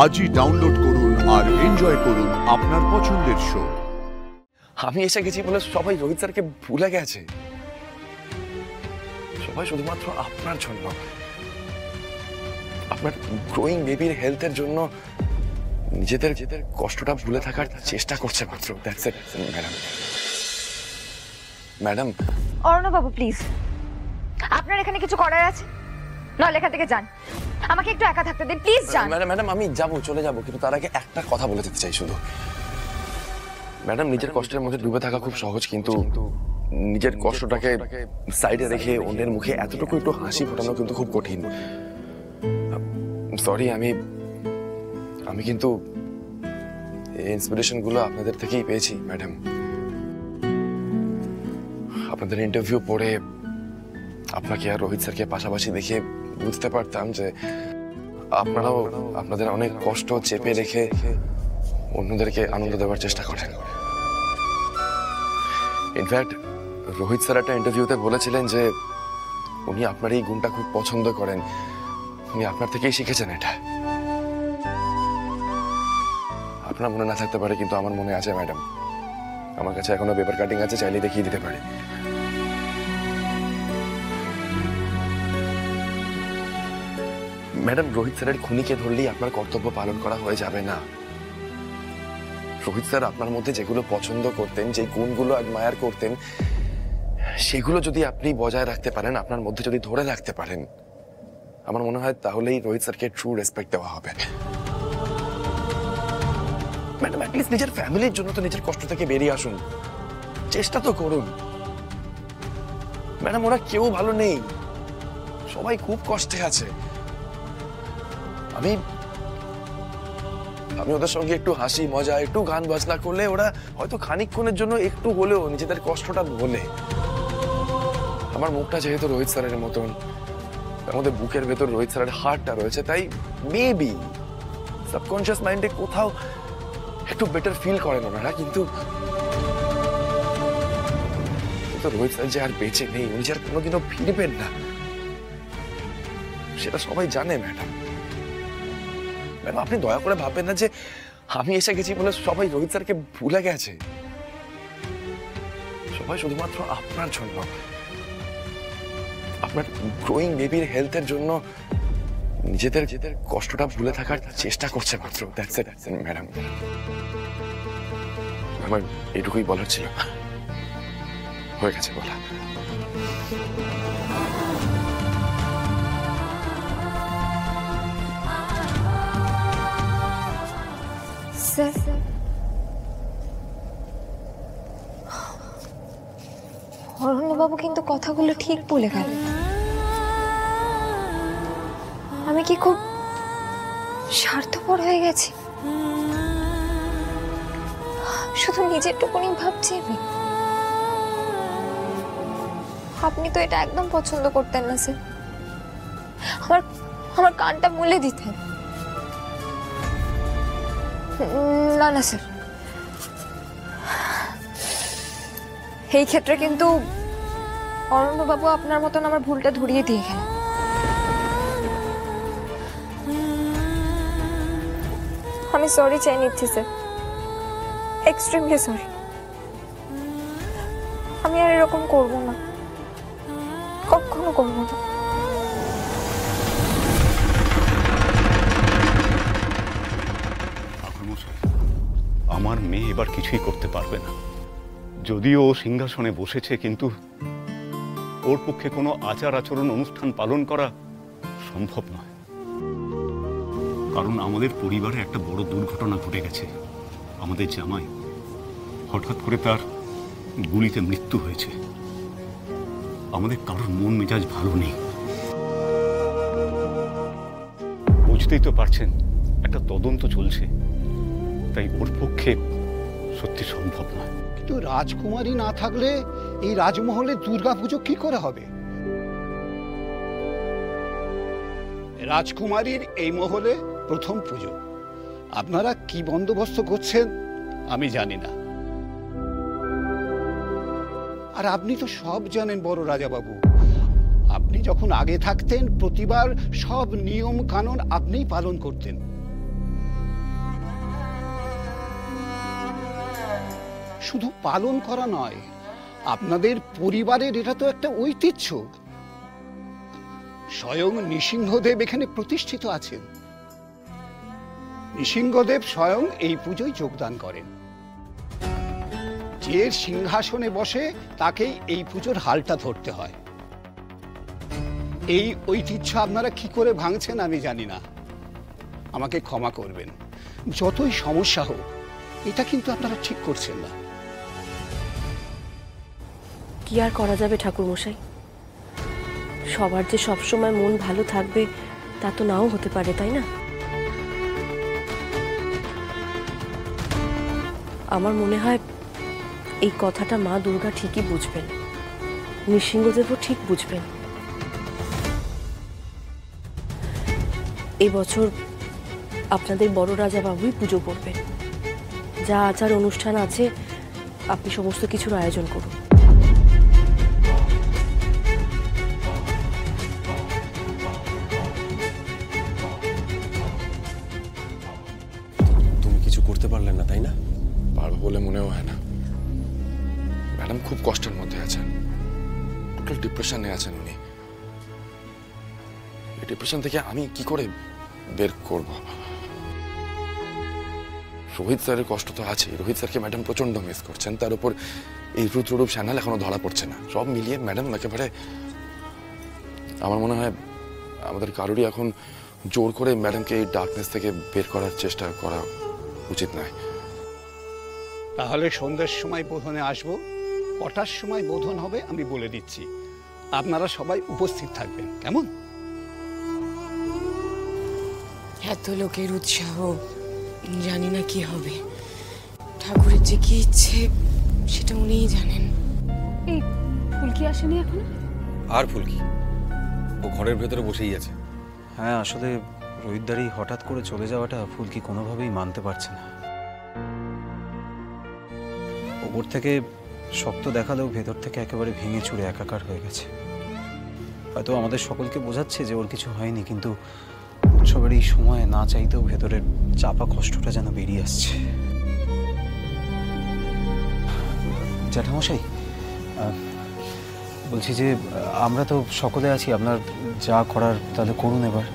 আজই ডাউনলোড করুন আর এনজয় করুন আপনার পছন্দের শো। আমি এসে গেছি বলে সবাই রোহিত স্যারকে ভুলে গেছে। সবাই শুধুমাত্র আপনার জন্য, আপনার গ্রোয়িং বেবির হেলথের জন্য নিজেদের কষ্টটা ভুলে থাকার চেষ্টা করছে মাত্র। That's it madam. ম্যাডাম অর্ণববাবু প্লিজ, আপনার এখানে কিছু করার আছে? নয় লেখা থেকে যান, আমাকে একটু একা থাকতে দিন প্লিজ। যান। ম্যাডাম আমি যাবো, চলে যাবো, কিন্তু তার আগে একটা কথা বলে দিতে চাই শুধু। ম্যাডাম নিজের কষ্টের মধ্যে ডুবে থাকা খুব সহজ, কিন্তু নিজের কষ্টটাকে সাইডে রেখে অন্যের মুখে এতটুকু একটু হাসি ফোটানো কিন্তু খুব কঠিন। সরি, আমি কিন্তু এই ইন্সপিরেশন গুলো আপনাদের থেকেই পেয়েছি ম্যাডাম। আপনাদের ইন্টারভিউ পড়ে আপনাকে আর রোহিত স্যারকে পাশাপাশি দেখে বুঝতে পারতাম যে আপনারাও আপনাদের অনেক কষ্ট চেপে রেখে অন্যদেরকে আনন্দ দেওয়ার চেষ্টা করেন। ইনফ্যাক্ট রোহিত স্যার একটা ইন্টারভিউতে বলেছিলেন যে উনি আপনার এই গুণটা খুব পছন্দ করেন, উনি আপনার থেকেই শিখেছেন এটা। আপনার মনে না থাকতে পারে, কিন্তু আমার মনে আছে ম্যাডাম। আমার কাছে এখনো পেপার কাটিং আছে, চাইলে দেখিয়ে দিতে পারে। ম্যাডাম রোহিত স্যারের খুনিকে ধরলেই আপনার কর্তব্য পালন করা হয়ে যাবে না। রোহিত স্যার আপনার মধ্যে যেগুলো পছন্দ করতেন, যে গুণগুলো অ্যাডমায়ার করতেন, সেগুলো যদি আপনি বজায় রাখতে পারেন, আপনার মধ্যে যদি ধরে রাখতে পারেন, আমার মনে হয় তাহলেই রোহিত স্যারকে ট্রু রেসপেক্ট দেওয়া হবে। ম্যাডাম অ্যাটলিস্ট নিজের ফ্যামিলির জন্য তো নিজের কষ্ট থেকে বেরিয়ে আসুন, চেষ্টা তো করুন। ম্যাডাম ওরা কেউ ভালো নেই, সবাই খুব কষ্টে আছে। আমি ওদের সঙ্গে একটু হাসি মজা, একটু গান বাজনা করলে ওরা হয়তো খানিকক্ষণের জন্য একটু হলেও নিজেদের কষ্টটা ভোলে। আমার মুখটা যেহেতু রোহিত স্যারের মতন, আমাদের বুকের ভেতর রোহিত স্যারের হার্টটা রয়েছে, তাই মেবি সাবকনশিয়াস মাইন্ডে কোথাও একটু বেটার ফিল করেন ওনারা। কিন্তু রোহিত স্যার যে আর বেঁচে নেই, উনি যে আর কোনোদিনও ফিরবেন না, সেটা সবাই জানে ম্যাডাম। ম্যাডাম আপনি দয়া করে ভাববেন না যে আমি এসে গেছি বলে সবাই রোহিত স্যারকে ভুলে গেছে। সবাই শুধুমাত্র আপনার জন্য, আপনার গ্রোয়িং বেবির হেলথের জন্য নিজেদের কষ্টটা ভুলে থাকার চেষ্টা করছে মাত্র। That's it madam. আমার এটুকুই বলার ছিল, হয়ে গেছে বলা। অরণ্যবাবু কিন্তু কথাগুলো ঠিক বলে গেল। আমি কি খুব স্বার্থপর হয়ে গেছি? শুধু নিজের টুকুনি ভাবছি আমি। আপনি তো এটা একদম পছন্দ করতেন না স্যার, আমার কানটা মুলে দিতেন। না না স্যার, এই ক্ষেত্রে কিন্তু অরণ্যবাবু আপনার মতন আমার ভুলটা ধরিয়ে দিয়ে গেলেন। আমি সরি চাই নিচ্ছি স্যার, এক্সট্রিমলি সরি। আমি আর এরকম করবো না, কখনো করবো না। আমার মেয়ে এবার কিছুই করতে পারবে না। যদিও ও সিংহাসনে বসেছে, কিন্তু ওর পক্ষে কোনো আচার আচরণ অনুষ্ঠান পালন করা সম্ভব নয়। কারণ আমাদের পরিবারে একটা বড় দুর্ঘটনা ঘটে গেছে। আমাদের জামাই হঠাৎ করে তার গুলিতে মৃত্যু হয়েছে। আমাদের কারোর মন মেজাজ ভালো নেই। বুঝতেই তো পারছেন, একটা তদন্ত চলছে, তাই ওর পক্ষে সত্যি সম্ভব নয়। কিন্তু রাজকুমারী না থাকলে এই রাজমহলে দুর্গাপুজো কি করে হবে? রাজকুমারীর এই মহলে প্রথম পুজো। আপনারা কি বন্দোবস্ত করছেন আমি জানি না। আর আপনি তো সব জানেন বড় রাজাবাবু। আপনি যখন আগে থাকতেন প্রতিবার সব নিয়ম কানুন আপনিই পালন করতেন। শুধু পালন করা নয়, আপনাদের পরিবারের এটা তো একটা ঐতিহ্য। স্বয়ং নৃসিংহদেব এখানে প্রতিষ্ঠিত আছেন। নৃসিংহদেব স্বয়ং এই পুজোয় যোগদান করেন। যে সিংহাসনে বসে তাকেই এই পুজোর হালটা ধরতে হয়। এই ঐতিহ্য আপনারা কি করে ভাঙছেন আমি জানি না, আমাকে ক্ষমা করবেন। যতই সমস্যা হোক, এটা কিন্তু আপনারা ঠিক করছেন না। কি আর করা যাবে ঠাকুর মশাই, সবার যে সবসময় মন ভালো থাকবে তা তো নাও হতে পারে, তাই না? আমার মনে হয় এই কথাটা মা দুর্গা ঠিকই বুঝবেন, নৃসিংহদেবও ঠিক বুঝবেন। এই বছর আপনাদের বড় রাজা বাবুই পুজো করবেন। যা আচার অনুষ্ঠান আছে আপনি সমস্ত কিছুর আয়োজন করুন। তুমি কিছু করতে পারলে না, তাই না? পারবো বলে মনেও হয় না। ম্যাডাম খুব কষ্টের মধ্যে আছেন, টোটাল ডিপ্রেশনে আছেন উনি। এই ডিপ্রেশন থেকে আমি কি করে বের করব? রোহিত স্যারের কষ্ট তো আছে, রোহিত স্যারকে ম্যাডাম প্রচন্ড মিস করছেন, তার উপর এই রুদ্ররূপ স্যানাল এখনো ধরা পড়ছে না। সব মিলিয়ে ম্যাডাম একেবারে, আমার মনে হয় আমাদের কারোরই এখন জোর করে ম্যাডামকে এই ডার্কনেস থেকে বের করার চেষ্টা করা উচিত নয়। তাহলে সন্ধ্যার সময় বোধনে আসবো। কটার সময় বোধন হবে আমি বলে দিচ্ছি, আপনারা সবাই উপস্থিত থাকবেন, কেমন? এত লোকের উৎসাহ, জানি না কি হবে। ঠাকুরের যে কি ইচ্ছে সেটা উনিই জানেন। এই ফুলকি আসেনি এখন? আর ফুলকি ও ঘরের ভেতরে বসেই আছে। হ্যাঁ, আসলে রোহিতদারি হঠাৎ করে চলে যাওয়াটা ফুলকি কোনোভাবেই মানতে পারছে না। ওপর থেকে শক্ত দেখালেও ভেতর থেকে একেবারে ভেঙে চুরে একাকার হয়ে গেছে। হয়তো আমাদের সকলকে বোঝাচ্ছে যে ওর কিছু হয়নি, কিন্তু উৎসবের এই সময়ে না চাইতেও ভেতরের চাপা কষ্টটা যেন বেরিয়ে আসছে। জ্যাঠামশাই, বলছি যে আমরা তো সকলে আছি, আপনার যা করার তাহলে করুন এবার।